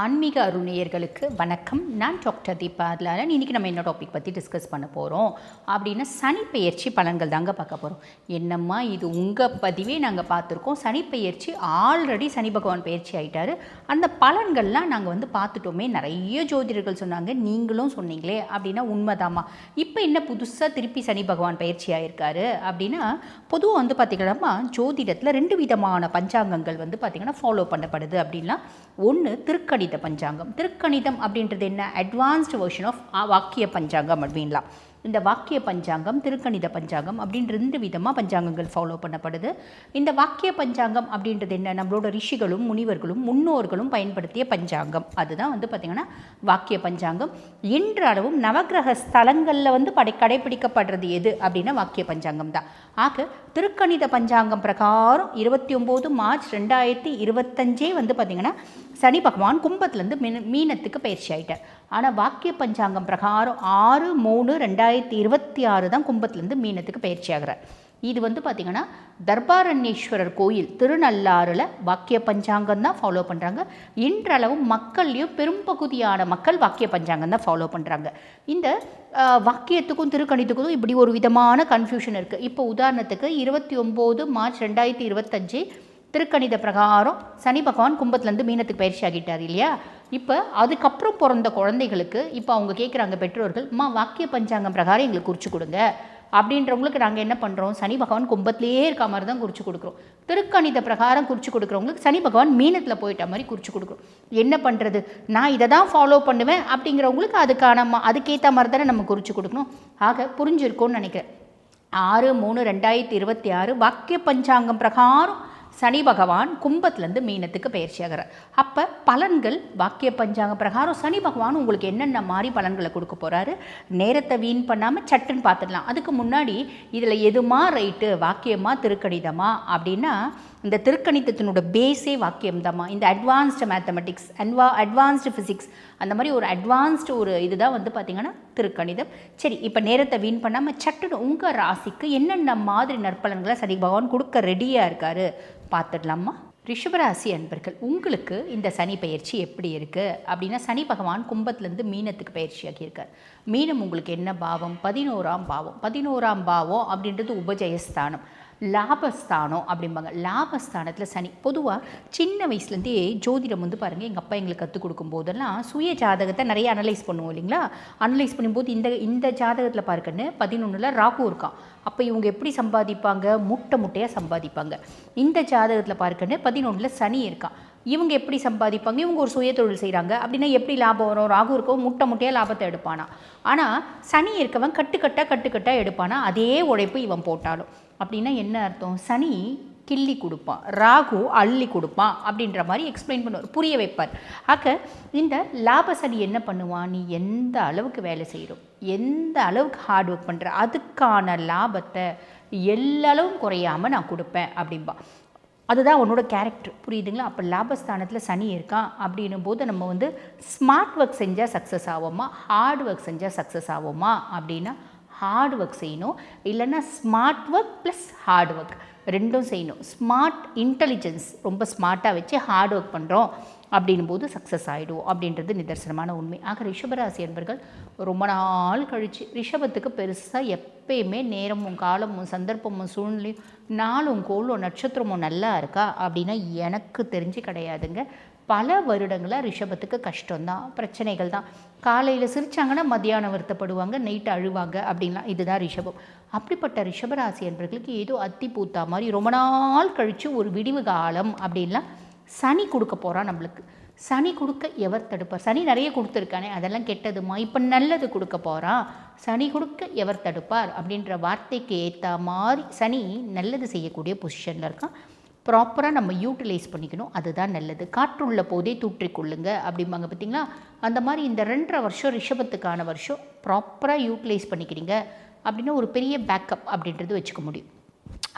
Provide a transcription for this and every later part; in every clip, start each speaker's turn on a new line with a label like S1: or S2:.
S1: ஆன்மீக அருணியர்களுக்கு வணக்கம். நான் டாக்டர் தீபா அதலால் இன்றைக்கி நம்ம என்ன டாபிக் பற்றி டிஸ்கஸ் பண்ண போகிறோம் அப்படின்னா சனி பெயர்ச்சி பலன்கள் தாங்க பார்க்க போகிறோம். என்னம்மா இது உங்கள் பதிவே நாங்கள் பார்த்துருக்கோம். சனி பெயர்ச்சி ஆல்ரெடி சனி பகவான் பெயர்ச்சி ஆகிட்டார். அந்த பலன்கள்லாம் நாங்கள் பார்த்துட்டோமே. நிறைய ஜோதிடர்கள் சொன்னாங்க, நீங்களும் சொன்னீங்களே அப்படின்னா உண்மைதாம்மா. இப்போ என்ன புதுசாக திருப்பி சனி பகவான் பயிற்சி ஆகியிருக்காரு அப்படின்னா, பொதுவாக பார்த்திங்கன்னா ஜோதிடத்தில் 2 விதமான பஞ்சாங்கங்கள் பார்த்திங்கன்னா ஃபாலோ பண்ணப்படுது. அப்படின்னா ஒன்று திருக்கணித பஞ்சாங்கம். திருக்கணிதம் அப்படின்றது என்ன? அட்வான்ஸ்டு வெர்ஷன் ஆஃப் வாக்கிய பஞ்சாங்கம் அப்படின்லாம். இந்த வாக்கிய பஞ்சாங்கம், திருக்கணித பஞ்சாங்கம் அப்படின்னு 2 விதமாக பஞ்சாங்கங்கள் ஃபாலோ பண்ணப்படுது. இந்த வாக்கிய பஞ்சாங்கம் அப்படின்றது என்ன? நம்மளோட ரிஷிகளும் முனிவர்களும் முன்னோர்களும் பயன்படுத்திய பஞ்சாங்கம். அதுதான் பார்த்திங்கன்னா வாக்கிய பஞ்சாங்கம். இன்றளவும் நவகிரக ஸ்தலங்களில் கடைபிடிக்கப்படுறது எது அப்படின்னா வாக்கிய பஞ்சாங்கம் தான். ஆக திருக்கணித பஞ்சாங்கம் பிரகாரம் 29 மார்ச் 2025 பார்த்திங்கன்னா சனி பகவான் கும்பத்துலேருந்து மீனத்துக்கு பயிற்சி ஆகிட்டார். ஆனால் வாக்கிய பஞ்சாங்கம் பிரகாரம் 6/3/2026 தான் கும்பத்துலேருந்து மீனத்துக்கு பயிற்சி ஆகிறார். இது பார்த்திங்கன்னா தர்பாரண்யேஸ்வரர் கோயில் திருநள்ளாறில் வாக்கிய பஞ்சாங்கம் தான் ஃபாலோ பண்ணுறாங்க. இன்றளவும் மக்கள்லேயும் பெரும்பகுதியான மக்கள் வாக்கிய பஞ்சாங்கம் தான் ஃபாலோ பண்ணுறாங்க. இந்த வாக்கியத்துக்கும் திருக்கணித்துக்கும் இப்படி ஒரு விதமான கன்ஃபியூஷன் இருக்குது. இப்போ உதாரணத்துக்கு 29 மார்ச் 2025 திருக்கணித பிரகாரம் சனி பகவான் கும்பத்துலேருந்து மீனத்துக்கு பயிற்சி ஆகிட்டார் இல்லையா? இப்போ அதுக்கப்புறம் பிறந்த குழந்தைகளுக்கு இப்போ அவங்க கேட்குறாங்க பெற்றோர்கள், வாக்கிய பஞ்சாங்கம் பிரகாரம் எங்களுக்கு குறித்து கொடுங்க அப்படின்றவங்களுக்கு நாங்கள் என்ன பண்ணுறோம்? சனி பகவான் கும்பத்திலேயே இருக்க மாதிரி தான் குறித்து கொடுக்குறோம். திருக்கணித பிரகாரம் குறித்து கொடுக்குறவங்களுக்கு சனி பகவான் மீனத்தில் போயிட்ட மாதிரி குறித்து கொடுக்குறோம். என்ன பண்ணுறது? நான் இதை தான் ஃபாலோ பண்ணுவேன் அப்படிங்கிறவங்களுக்கு அதுக்கேற்ற மாதிரி தானே நம்ம குறித்து கொடுக்கணும். ஆக புரிஞ்சிருக்கோன்னு நினைக்கிறேன். 6/3/2026 வாக்கிய பஞ்சாங்கம் பிரகாரம் சனி பகவான் கும்பத்துலேருந்து மீனத்துக்கு பயிற்சி ஆகிறார். அப்போ பலன்கள் வாக்கிய பஞ்சாங்க பிரகாரம் சனி பகவான் உங்களுக்கு என்னென்ன மாதிரி பலன்களை கொடுக்க போகிறாரு, நேரத்தை வீண் பண்ணாமல் சட்டுன்னு பார்த்துடலாம். அதுக்கு முன்னாடி இதில் எதுமா ரைட்டு, வாக்கியமா திருக்கணிதமா அப்படின்னா, இந்த திருக்கணிதத்தினோட பேஸே வாக்கியம்தாம்மா. இந்த அட்வான்ஸ்டு மேத்தமெட்டிக்ஸ், அட்வான்ஸ்டு ஃபிசிக்ஸ், அந்த மாதிரி ஒரு அட்வான்ஸ்டு ஒரு இதுதான் பார்த்திங்கன்னா திருக்கணிதம். சரி, இப்போ நேரத்தை வீண் பண்ணாமல் சட்டுன்னு உங்கள் ராசிக்கு என்னென்ன மாதிரி நற்பலன்களை சனி பகவான் கொடுக்க ரெடியாக இருக்காரு பார்த்துடலாமா? ரிஷபராசி அன்பர்கள், உங்களுக்கு இந்த சனி பயிற்சி எப்படி இருக்குது அப்படின்னா, சனி பகவான் கும்பத்துலேருந்து மீனத்துக்கு பயிற்சி ஆகியிருக்கார். மீனம் உங்களுக்கு என்ன பாவம்? 11ஆம் பாவம். 11ஆம் பாவம் அப்படின்றது உபஜயஸ்தானம், லாபஸ்தானம் அப்படிம்பாங்க. லாபஸ்தானத்தில் சனி. பொதுவாக சின்ன வயசுலேருந்தே ஜோதிடம் பாருங்கள், எங்கள் அப்பா எங்களுக்கு கற்றுக் கொடுக்கும் போதெல்லாம் சுய ஜாதகத்தை நிறைய அனலைஸ் பண்ணுவோம் இல்லைங்களா? அனலைஸ் பண்ணும்போது இந்த ஜாதகத்தில் பார்க்கன்னு 11ல் ராகு இருக்கான். அப்போ இவங்க எப்படி சம்பாதிப்பாங்க? முட்டையாக சம்பாதிப்பாங்க. இந்த ஜாதகத்தில் பார்க்கன்னு 11ல் சனி இருக்கான். இவங்க எப்படி சம்பாதிப்பாங்க? இவங்க ஒரு சுய தொழில் செய்கிறாங்க அப்படின்னா எப்படி லாபம் வரும்? ராகு இருக்கவும் முட்டையாக லாபத்தை எடுப்பானா. ஆனால் சனி இருக்கவன் கட்டுக்கட்டாக எடுப்பானா. அதே உழைப்பு இவன் போட்டாலும். அப்படின்னா என்ன அர்த்தம்? சனி கிள்ளி கொடுப்பான், ராகு அள்ளி கொடுப்பான் அப்படின்ற மாதிரி எக்ஸ்பிளைன் பண்ணுவார், புரிய வைப்பார். ஆக இந்த லாப சனி என்ன பண்ணுவான்? நீ எந்த அளவுக்கு வேலை செய்கிறோம், எந்த அளவுக்கு ஹார்ட் ஒர்க் பண்ணுற, அதுக்கான லாபத்தை எல்லளவும் குறையாமல் நான் கொடுப்பேன் அப்படின்பா. அதுதான் உன்னோட கேரக்டர், புரியுதுங்களா? அப்போ லாபஸ்தானத்தில் சனி இருக்கான் அப்படின்னும் போது நம்ம ஸ்மார்ட் ஒர்க் செஞ்சால் சக்ஸஸ் ஆகுமா, ஹார்ட் ஒர்க் செஞ்சால் சக்ஸஸ் ஆகுமா அப்படின்னா ஹார்ட் ஒர்க் செய்யணும். இல்லைன்னா smart work plus hard work ரெண்டும் செய்யணும். ஸ்மார்ட் இன்டெலிஜென்ஸ் ரொம்ப ஸ்மார்ட்டாக வச்சு ஹார்ட் ஒர்க் பண்ணுறோம் அப்படின்னும் போது சக்ஸஸ் ஆகிடும் அப்படின்றது நிதர்சனமான உண்மை. ஆக ரிஷபராசி என்பர்கள் ரொம்ப நாள் கழித்து, ரிஷபத்துக்கு பெருசாக எப்பயுமே நேரமும் காலமும் சந்தர்ப்பமும் சூழ்நிலையும் நாளும் கோளும் நட்சத்திரமும் நல்லா இருக்கா அப்படின்னா எனக்கு தெரிஞ்சு கிடையாதுங்க. பல வருடங்களாக ரிஷபத்துக்கு கஷ்டம்தான், பிரச்சனைகள் தான். காலையில் சிரித்தாங்கன்னா மத்தியானம் வருத்தப்படுவாங்க, நைட்டு அழுவாங்க அப்படின்லாம். இதுதான் ரிஷபம். அப்படிப்பட்ட ரிஷபராசி என்பர்களுக்கு ஏதோ அத்தி பூத்தா மாதிரி ரொம்ப நாள் கழித்து ஒரு விடிவு காலம் அப்படின்லாம் சனி கொடுக்க போகிறான் நம்மளுக்கு. சனி கொடுக்க எவர் தடுப்பார்? சனி நிறைய கொடுத்துருக்கானே, அதெல்லாம் கெட்டதுமா, இப்போ நல்லது கொடுக்க போகிறான். சனி கொடுக்க எவர் தடுப்பார் அப்படின்ற வார்த்தைக்கு ஏற்ற மாதிரி சனி நல்லது செய்யக்கூடிய பொசிஷனில் இருக்கான். ப்ராப்பராக நம்ம யூட்டிலைஸ் பண்ணிக்கணும், அதுதான் நல்லது. காற்றுள்ள போதே தூற்றிக்கொள்ளுங்க அப்படிம்பாங்க பார்த்திங்களா? அந்த மாதிரி இந்த 2.5 வருஷம் ரிஷபத்துக்கான வருஷம் ப்ராப்பராக யூட்டிலைஸ் பண்ணிக்கிறீங்க அப்படின்னா ஒரு பெரிய பேக்கப் அப்படின்றது வச்சுக்க முடியும்.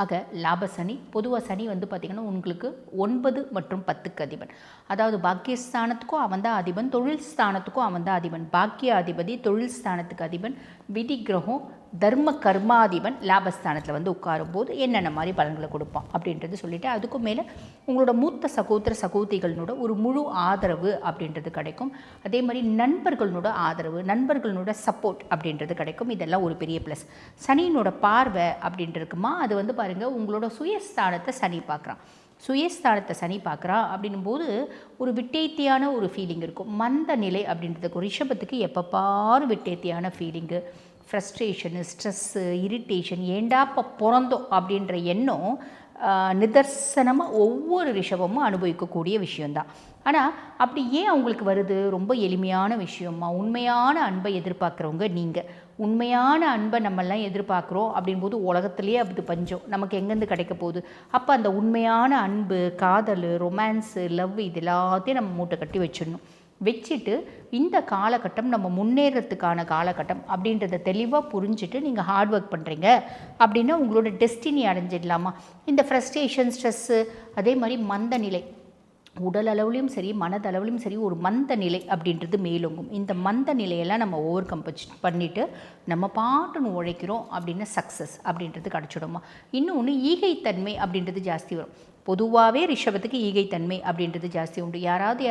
S1: ஆக லாப சனி, பொதுவாக சனி பார்த்திங்கன்னா உங்களுக்கு 9 மற்றும் 10க்கு அதிபன். அதாவது பாக்கியஸ்தானத்துக்கும் அவன் தான் அதிபன், தொழில் ஸ்தானத்துக்கும் அவன் தான் அதிபன். பாக்கிய அதிபதி, தொழில் ஸ்தானத்துக்கு அதிபன், விதி கிரகம், தர்ம கர்மாதிபன் லாபஸ்தானத்தில் வந்து உட்காரும்போது என்னென்ன மாதிரி பலன்களை கொடுப்பான் அப்படின்றது சொல்லிவிட்டு, அதுக்கும் மேலே உங்களோட மூத்த சகோதர சகோதரிகளோட ஒரு முழு ஆதரவு அப்படின்றது கிடைக்கும். அதே மாதிரி நண்பர்களோட ஆதரவு, நண்பர்களோட சப்போர்ட் அப்படின்றது கிடைக்கும். இதெல்லாம் ஒரு பெரிய ப்ளஸ். சனியினோட பார்வை அப்படின்றதுக்குமா அது வந்து பாருங்கள், உங்களோட சுயஸ்தானத்தை சனி பார்க்குறான். சுயஸ்தானத்தை சனி பார்க்குறா அப்படின்னும்போது ஒரு விட்டேத்தியான ஒரு ஃபீலிங் இருக்கும். மந்த நிலை அப்படின்றதுக்கு ரிஷபத்துக்கு எப்போ பாரு விட்டேத்தியான ஃபீலிங்கு, ஃப்ரஸ்ட்ரேஷனு, ஸ்ட்ரெஸ்ஸு, இரிட்டேஷன், ஏண்டா இப்போ பிறந்தோம் அப்படின்ற எண்ணம் நிதர்சனமாக ஒவ்வொரு ரிஷபமும் அனுபவிக்கக்கூடிய விஷயந்தான். ஆனால் அப்படி ஏன் அவங்களுக்கு வருது? ரொம்ப எளிமையான விஷயமா, உண்மையான அன்பை எதிர்பார்க்குறவங்க நீங்கள். உண்மையான அன்பை நம்மெல்லாம் எதிர்பார்க்குறோம் அப்படின்போது உலகத்துலேயே அப்படி பஞ்சம் நமக்கு எங்கேருந்து கிடைக்க போகுது? அப்போ அந்த உண்மையான அன்பு, காதல், ரொமான்ஸு, லவ் இது எல்லாத்தையும் நம்ம மூட்டை கட்டி வச்சுட்டு இந்த காலகட்டம் நம்ம முன்னேறத்துக்கான காலகட்டம் அப்படின்றத தெளிவாக புரிஞ்சுட்டு நீங்கள் ஹார்ட் ஒர்க் பண்ணுறீங்க அப்படின்னா உங்களோட டெஸ்டினி அடைஞ்சிடலாமா? இந்த ஃப்ரஸ்ட்ரேஷன், ஸ்ட்ரெஸ்ஸு, அதே மாதிரி மந்த நிலை, உடல் அளவுலையும் சரி மனதளவுலையும் சரி ஒரு மந்த நிலை அப்படின்றது மேலோங்கும். இந்த மந்த நிலையெல்லாம் நம்ம ஓவர் கம் பண்ணிவிட்டு நம்ம பாட்டுன்னு உழைக்கிறோம் அப்படின்னா சக்ஸஸ் அப்படின்றது கிடச்சிடுமா? இன்னொன்று ஈகைத்தன்மை அப்படின்றது ஜாஸ்தி வரும். பொதுவாகவே ரிஷபத்துக்கு ஈகைத்தன்மை அப்படின்றது ஜாஸ்தி உண்டு. யாராவது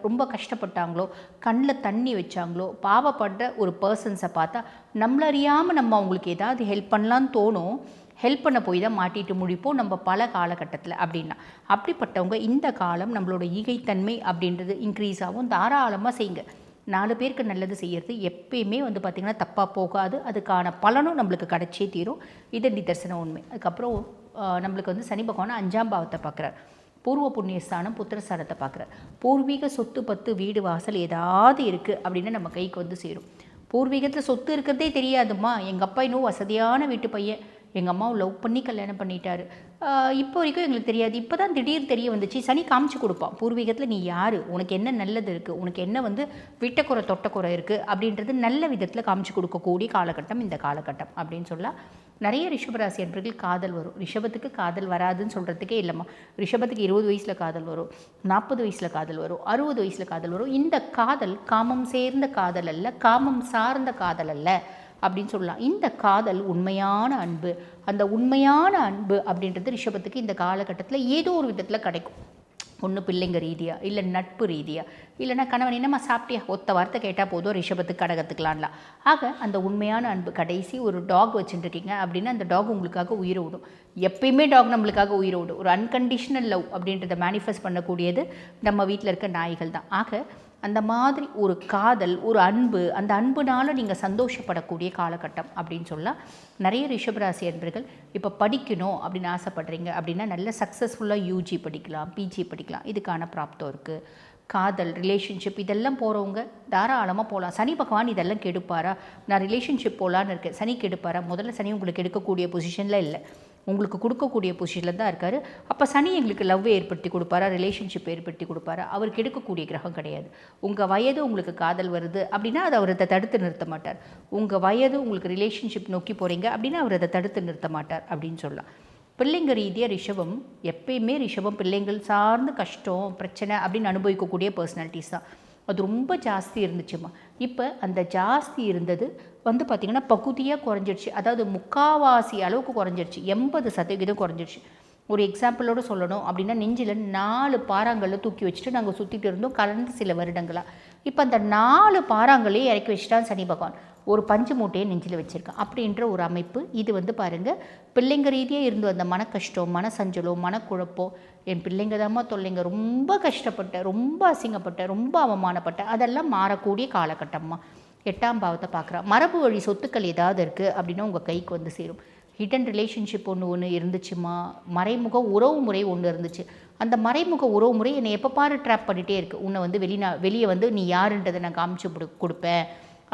S1: ரொம்ப கஷ்டப்பட்டாங்களோ, கண்ணில் தண்ணி வச்சாங்களோ, பாவப்படுற ஒரு பர்சன்ஸை பார்த்தா நம்மளறியாமல் நம்ம அவங்களுக்கு ஏதாவது ஹெல்ப் பண்ணலான்னு தோணும். ஹெல்ப் பண்ண போய் தான் மாட்டிட்டு முடிப்போம் நம்ம பல காலகட்டத்தில். அப்படின்னா அப்படிப்பட்டவங்க இந்த காலம் நம்மளோட ஈகைத்தன்மை அப்படின்றது இன்க்ரீஸ் ஆகும். தாராளமாக செய்யுங்க. 4 பேருக்கு நல்லது செய்கிறது எப்பயுமே வந்து பார்த்திங்கன்னா தப்பாக போகாது. அதுக்கான பலனும் நம்மளுக்கு கிடச்சே தீரும். இது நிதர்சன உண்மை. அதுக்கப்புறம் நம்மளுக்கு வந்து சனி பகவான் 5ஆம் பாவத்தை பார்க்குறார். பூர்வ புண்ணியஸ்தானம் புத்திரஸ்தானத்தை பார்க்குறார். பூர்வீக சொத்து, பத்து, வீடு, வாசல் ஏதாவது இருக்குது அப்படின்னா நம்ம கைக்கு வந்து சேரும். பூர்வீகத்தில் சொத்து இருக்கிறதே தெரியாதுமா. எங்கள் அப்பா இன்னும் வசதியான வீட்டு பையன், எங்கள் அம்மாவை லவ் பண்ணி கல்யாணம் பண்ணிட்டாரு, இப்போ வரைக்கும் எங்களுக்கு தெரியாது, இப்போ தான் திடீர் தெரிய வந்துச்சு. சனி காமிச்சு கொடுப்பான். பூர்வீகத்தில் நீ யார், உனக்கு என்ன நல்லது இருக்குது, உனக்கு என்ன வந்து விட்டக்குறை தொட்டக்குறை இருக்குது அப்படின்றது நல்ல விதத்தில் காமிச்சு கொடுக்கக்கூடிய காலகட்டம் இந்த காலகட்டம் அப்படின்னு சொல்லலாம். நிறைய ரிஷபராசி அன்பர்கள் காதல் வரும். ரிஷபத்துக்கு காதல் வராதுன்னு சொல்கிறதுக்கே இல்லைம்மா. ரிஷபத்துக்கு 20 வயசில் காதல் வரும், 40 வயசில் காதல் வரும், 60 வயசில் காதல் வரும். இந்த காதல் காமம் சேர்ந்த காதல் அல்ல, காமம் சார்ந்த காதல் அல்ல அப்படின்னு சொல்லலாம். இந்த காதல் உண்மையான அன்பு. அந்த உண்மையான அன்பு அப்படின்றது ரிஷபத்துக்கு இந்த காலகட்டத்தில் ஏதோ ஒரு விதத்தில் கிடைக்கும். ஒன்று பிள்ளைங்க ரீதியாக, இல்லை நட்பு ரீதியாக, இல்லைனா கணவன் என்னம்மா சாப்பிட்டியா ஒத்த வார்த்தை கேட்டால் போதும் ரிஷபத்துக்கு கடகத்துக்கலாம்லாம். ஆக அந்த உண்மையான அன்பு. கடைசி ஒரு டாக் வச்சுட்டுருக்கீங்க அப்படின்னா அந்த டாக் உங்களுக்காக உயிரை விடும். எப்பயுமே டாக் நம்மளுக்காக உயிரை விடும். ஒரு அன்கண்டிஷனல் லவ் அப்படின்றத மேனிஃபெஸ்ட் பண்ணக்கூடியது நம்ம வீட்டில் இருக்க நாய்கள் தான். ஆக அந்த மாதிரி ஒரு காதல், ஒரு அன்பு, அந்த அன்புனால நீங்கள் சந்தோஷப்படக்கூடிய காலகட்டம் அப்படின்னு சொல்லலாம். நிறைய ரிஷபராசி அன்பர்கள் இப்போ படிக்கணும் அப்படின்னு ஆசைப்படுறீங்க அப்படின்னா நல்ல சக்ஸஸ்ஃபுல்லாக யூஜி படிக்கலாம், பிஜி படிக்கலாம். இதுக்கான பிராப்தம் இருக்குது. காதல், ரிலேஷன்ஷிப் இதெல்லாம் போகிறவங்க தாராளமாக போகலாம். சனி பகவான் இதெல்லாம் கெடுப்பாரா? நான் ரிலேஷன்ஷிப் போகலான்னு இருக்கேன், சனி கெடுப்பாரா? முதல்ல சனி உங்களுக்கு எடுக்கக்கூடிய பொசிஷனில் இல்லை, உங்களுக்கு கொடுக்கக்கூடிய பொசிஷனில் தான் இருக்கார். அப்போ சனி எங்களுக்கு லவ் ஏற்படுத்தி கொடுப்பாரா, ரிலேஷன்ஷிப் ஏற்படுத்தி கொடுப்பாரா? அவருக்கு எடுக்கக்கூடிய கிரகம் கிடையாது. உங்கள் வயது உங்களுக்கு காதல் வருது அப்படின்னா அதை அவர் அதை தடுத்து நிறுத்த மாட்டார். உங்கள் வயது உங்களுக்கு ரிலேஷன்ஷிப் நோக்கி போகிறீங்க அப்படின்னா அவர் அதை தடுத்து நிறுத்த மாட்டார் அப்படின்னு சொல்லலாம். பிள்ளைங்க ரீதியாக ரிஷபம் எப்பயுமே பிள்ளைங்கள் சார்ந்து கஷ்டம், பிரச்சனை அப்படின்னு அனுபவிக்கக்கூடிய பர்சனாலிட்டிஸ் தான். அது ரொம்ப ஜாஸ்தி இருந்துச்சுமா. இப்போ அந்த ஜாஸ்தி இருந்தது வந்து பார்த்திங்கன்னா பகுதியாக குறைஞ்சிடுச்சு. அதாவது 3/4 அளவுக்கு குறைஞ்சிடுச்சு, 80% குறைஞ்சிடுச்சு. ஒரு எக்ஸாம்பிளோடு சொல்லணும் அப்படின்னா நெஞ்சில் 4 பாறாங்கல்ல தூக்கி வச்சுட்டு நாங்கள் சுற்றிட்டு இருந்தோம் கலந்து சில வருடங்களாக. இப்போ அந்த 4 பாறாங்களையும் இறக்கி வச்சுட்டான் சனி பகவான். ஒரு பஞ்சு மூட்டையை நெஞ்சில் வச்சுருக்கான் அப்படின்ற ஒரு அமைப்பு. இது வந்து பாருங்கள், பிள்ளைங்க ரீதியாக இருந்து அந்த மன கஷ்டம், மன சஞ்சலம், மனக்குழப்பம், என் பிள்ளைங்க தாம்மா தொல்லைங்க, ரொம்ப கஷ்டப்பட்டேன், ரொம்ப அசிங்கப்பட்டேன், ரொம்ப அவமானப்பட்டேன், அதெல்லாம் மாறக்கூடிய காலகட்டம்மா. 8ஆம் பாவத்தை பார்க்குறா. மரபு வழி சொத்துக்கள் ஏதாவது இருக்குது அப்படின்னா உங்கள் கைக்கு வந்து சேரும். ஹிடன் ரிலேஷன்ஷிப் ஒன்று இருந்துச்சுமா. மறைமுக உறவு முறை ஒன்று இருந்துச்சு. அந்த மறைமுக உறவு முறை என்னை எப்போ பாரு ட்ராப் பண்ணிகிட்டே இருக்குது. உன்னை வந்து வெளியே வந்து நீ யாருன்றதை நான் காமிச்சு கொடுப்பேன்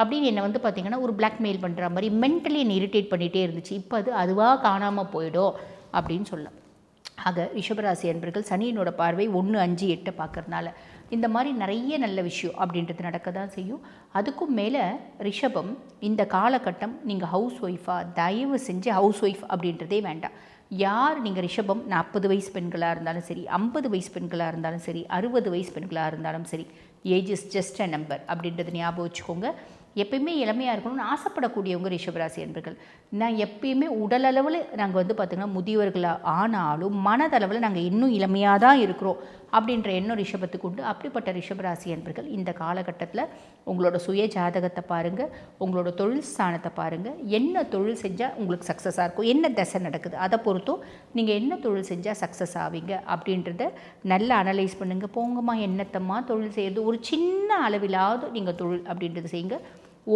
S1: அப்படின்னு என்னை வந்து பார்த்திங்கன்னா ஒரு பிளாக்மெயில் பண்ணுற மாதிரி மென்டலி என்னை இரிட்டேட் பண்ணிகிட்டே இருந்துச்சு. இப்போ அதுவாக காணாமல் போயிடும் அப்படின்னு சொல்லலாம். ஆக ரிஷபராசி அன்பர்கள் சனியினோட பார்வை 1, 5, 8 பார்க்குறதுனால இந்த மாதிரி நிறைய நல்ல விஷயம் அப்படின்றது நடக்க தான் செய்யும். அதுக்கும் மேலே ரிஷபம் இந்த காலகட்டம் நீங்கள் ஹவுஸ் ஒய்ஃபாக, தயவு செஞ்சு ஹவுஸ் ஒய்ஃப் அப்படின்றதே வேண்டாம். யார் நீங்கள் ரிஷபம் 40 வயசு பெண்களாக இருந்தாலும் சரி, 50 வயசு பெண்களாக இருந்தாலும் சரி, 60 வயசு பெண்களாக இருந்தாலும் சரி, age is just a number அப்படின்றது ஞாபகம் வச்சுக்கோங்க. எப்பயுமே இளமையாக இருக்கணும்னு ஆசைப்படக்கூடியவங்க ரிஷபராசி என்பர்கள். நான் எப்பயுமே உடலளவில் நாங்கள் வந்து பார்த்திங்கன்னா முதியவர்களாக ஆனாலும் மனதளவில் நாங்கள் இன்னும் இளமையாக தான் இருக்கிறோம் அப்படின்ற எண்ணம் ரிஷபத்துக்கு உண்டு. அப்படிப்பட்ட ரிஷபராசி என்பர்கள் இந்த காலகட்டத்தில் உங்களோட சுய ஜாதகத்தை பாருங்கள், உங்களோட தொழில் ஸ்தானத்தை பாருங்கள். என்ன தொழில் செஞ்சால் உங்களுக்கு சக்ஸஸாக இருக்கும், என்ன தசை நடக்குது, அதை பொறுத்தும் நீங்கள் என்ன தொழில் செஞ்சால் சக்ஸஸ் ஆவீங்க அப்படின்றத நல்லா அனலைஸ் பண்ணுங்கள். போங்கம்மா என்னத்தம்மா தொழில் செய்கிறது, ஒரு சின்ன அளவிலாவது நீங்கள் தொழில் அப்படின்றது செய்யுங்க.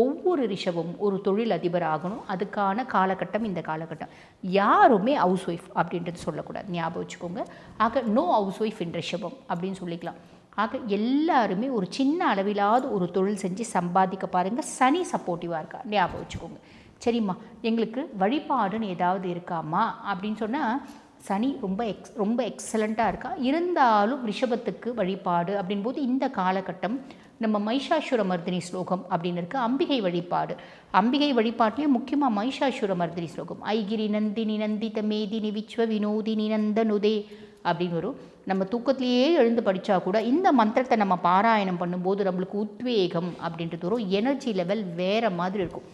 S1: ஒவ்வொரு ரிஷபமும் ஒரு தொழில் அதிபர் ஆகணும். அதுக்கான காலகட்டம் இந்த காலகட்டம். யாருமே ஹவுஸ் ஒய்ஃப் அப்படின்றது சொல்லக்கூடாது, ஞாபகம் வச்சுக்கோங்க. ஆக நோ ஹவுஸ் ஒய்ஃப் இன் ரிஷபம் அப்படின்னு சொல்லிக்கலாம். ஆக எல்லாருமே ஒரு சின்ன அளவிலாவது ஒரு தொழில் செஞ்சு சம்பாதிக்க பாருங்கள். சனி சப்போர்ட்டிவாக இருக்கா, ஞாபகம் வச்சுக்கோங்க. சரிம்மா, எங்களுக்கு வழிபாடுன்னு ஏதாவது இருக்காமா அப்படின்னு சொன்னால் சனி ரொம்ப எக்ஸலண்ட்டாக இருக்கா. இருந்தாலும் ரிஷபத்துக்கு வழிபாடு அப்படின்போது இந்த காலகட்டம் நம்ம மைஷாசுர மர்தினி ஸ்லோகம் அப்படின்னு இருக்குது. அம்பிகை வழிபாட்டிலேயே முக்கியமாக மைஷாசுர மர்தினி ஸ்லோகம். ஐகிரி நந்தினி நந்தித மேதினி விஸ்வ வினோதினி நந்தனுதே அப்படின்னு வரும். நம்ம தூக்கத்திலேயே எழுந்து படித்தா கூட இந்த மந்திரத்தை நம்ம பாராயணம் பண்ணும்போது நம்மளுக்கு உத்வேகம் அப்படின்றது வரும். எனர்ஜி லெவல் வேறு மாதிரி இருக்கும்.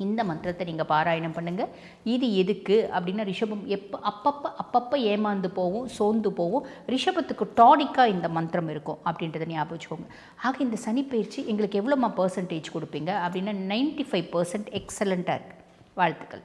S1: இந்த மந்திரத்தை நீங்கள் பாராயணம் பண்ணுங்கள். இது எதுக்கு அப்படின்னா ரிஷபம் அப்பப்போ ஏமாந்து போகும், சோர்ந்து போகும். ரிஷபத்துக்கு டானிக்காக இந்த மந்திரம் இருக்கும் அப்படின்றத ஞாபகம் வச்சுக்கோங்க. ஆக இந்த சனி பயிற்சி எங்களுக்கு எவ்வளோமா பர்சன்டேஜ் கொடுப்பீங்க அப்படின்னா 95% எக்ஸலண்ட்டாக இருக்குது. வாழ்த்துக்கள்.